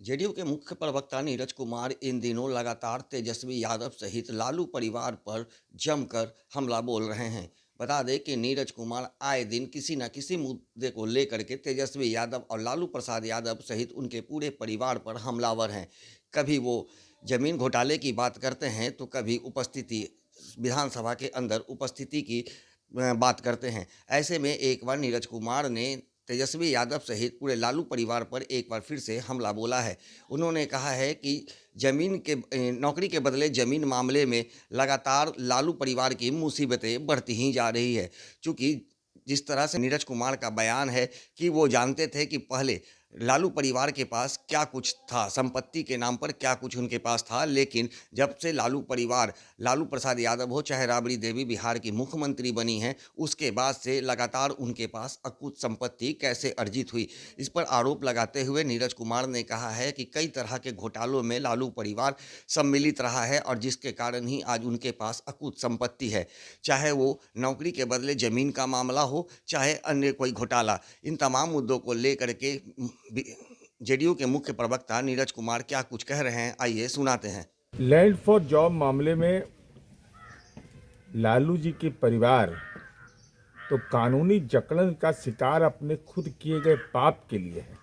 JDU के मुख्य प्रवक्ता नीरज कुमार इन दिनों लगातार तेजस्वी यादव सहित लालू परिवार पर जमकर हमला बोल रहे हैं। बता दें कि नीरज कुमार आए दिन किसी न किसी मुद्दे को लेकर के तेजस्वी यादव और लालू प्रसाद यादव सहित उनके पूरे परिवार पर हमलावर हैं। कभी वो जमीन घोटाले की बात करते हैं तो कभी उपस्थिति विधानसभा के अंदर उपस्थिति की बात करते हैं। ऐसे में एक बार नीरज कुमार ने तेजस्वी यादव सहित पूरे लालू परिवार पर एक बार फिर से हमला बोला है। उन्होंने कहा है कि नौकरी के बदले ज़मीन मामले में लगातार लालू परिवार की मुसीबतें बढ़ती ही जा रही है। चूँकि जिस तरह से नीरज कुमार का बयान है कि वो जानते थे कि पहले लालू परिवार के पास क्या कुछ था, संपत्ति के नाम पर क्या कुछ उनके पास था, लेकिन जब से लालू परिवार, लालू प्रसाद यादव हो चाहे राबड़ी देवी बिहार की मुख्यमंत्री बनी हैं, उसके बाद से लगातार उनके पास अकुत संपत्ति कैसे अर्जित हुई। इस पर आरोप लगाते हुए नीरज कुमार ने कहा है कि कई तरह के घोटालों में लालू परिवार सम्मिलित रहा है और जिसके कारण ही आज उनके पास अकुत संपत्ति है। चाहे वो नौकरी के बदले ज़मीन का मामला हो, चाहे अन्य कोई घोटाला, इन तमाम मुद्दों को लेकर के जेडीयू के मुख्य प्रवक्ता नीरज कुमार क्या कुछ कह रहे हैं, आइए सुनाते हैं। लैंड फॉर जॉब मामले में लालू जी के परिवार तो कानूनी जकड़न का शिकार अपने खुद किए गए पाप के लिए है।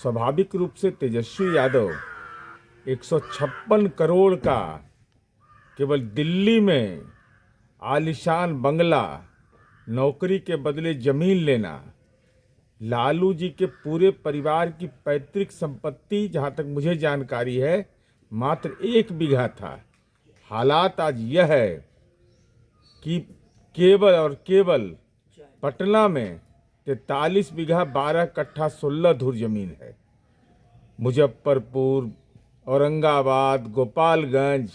स्वाभाविक रूप से तेजस्वी यादव 156 करोड़ का केवल दिल्ली में आलीशान बंगला, नौकरी के बदले जमीन लेना, लालू जी के पूरे परिवार की पैतृक संपत्ति, जहां तक मुझे जानकारी है, मात्र 1 बीघा था। हालात आज यह है कि केवल और केवल पटना में 43 बीघा 12 कट्ठा 16 धुर जमीन है। मुजफ्फरपुर, औरंगाबाद, गोपालगंज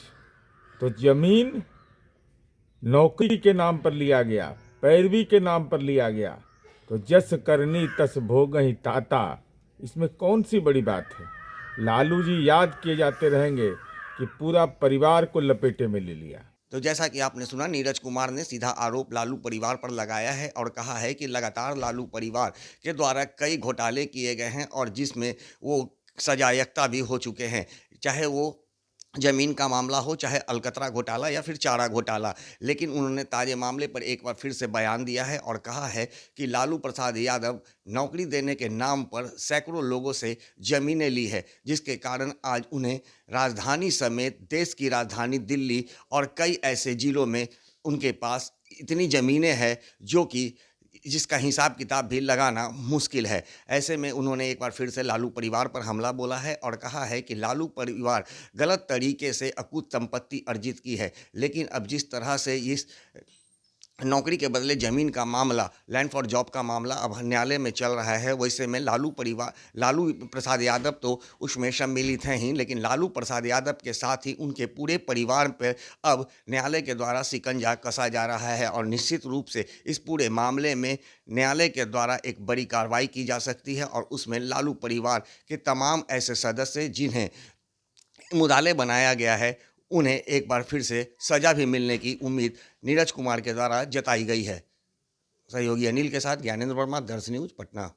तो जमीन नौकरी के नाम पर लिया गया, पैरवी के नाम पर लिया गया। तो जस करनी तस भोगहि ताता, इसमें कौन सी बड़ी बात है। लालू जी याद किए जाते रहेंगे कि पूरा परिवार को लपेटे में ले लिया। तो जैसा कि आपने सुना, नीरज कुमार ने सीधा आरोप लालू परिवार पर लगाया है और कहा है कि लगातार लालू परिवार के द्वारा कई घोटाले किए गए हैं और जिसमें वो सजायाफ्ता भी हो चुके हैं। चाहे वो ज़मीन का मामला हो, चाहे अलकतरा घोटाला या फिर चारा घोटाला। लेकिन उन्होंने ताज़े मामले पर एक बार फिर से बयान दिया है और कहा है कि लालू प्रसाद यादव नौकरी देने के नाम पर सैकड़ों लोगों से ज़मीनें ली है, जिसके कारण आज उन्हें राजधानी समेत देश की राजधानी दिल्ली और कई ऐसे ज़िलों में उनके पास इतनी ज़मीनें हैं जो कि जिसका हिसाब किताब भी लगाना मुश्किल है। ऐसे में उन्होंने एक बार फिर से लालू परिवार पर हमला बोला है और कहा है कि लालू परिवार गलत तरीके से अकुत संपत्ति अर्जित की है। लेकिन अब जिस तरह से इस नौकरी के बदले ज़मीन का मामला, लैंड फॉर जॉब का मामला अब न्यायालय में चल रहा है, वैसे में लालू प्रसाद यादव तो उसमें सम्मिलित हैं ही, लेकिन लालू प्रसाद यादव के साथ ही उनके पूरे परिवार पर अब न्यायालय के द्वारा शिकंजा कसा जा रहा है और निश्चित रूप से इस पूरे मामले में न्यायालय के द्वारा एक बड़ी कार्रवाई की जा सकती है और उसमें लालू परिवार के तमाम ऐसे सदस्य जिन्हें मुद्दाले बनाया गया है, उन्हें एक बार फिर से सज़ा भी मिलने की उम्मीद नीरज कुमार के द्वारा जताई गई है। सहयोगी अनिल के साथ ज्ञानेंद्र वर्मा, दर्श न्यूज़, पटना।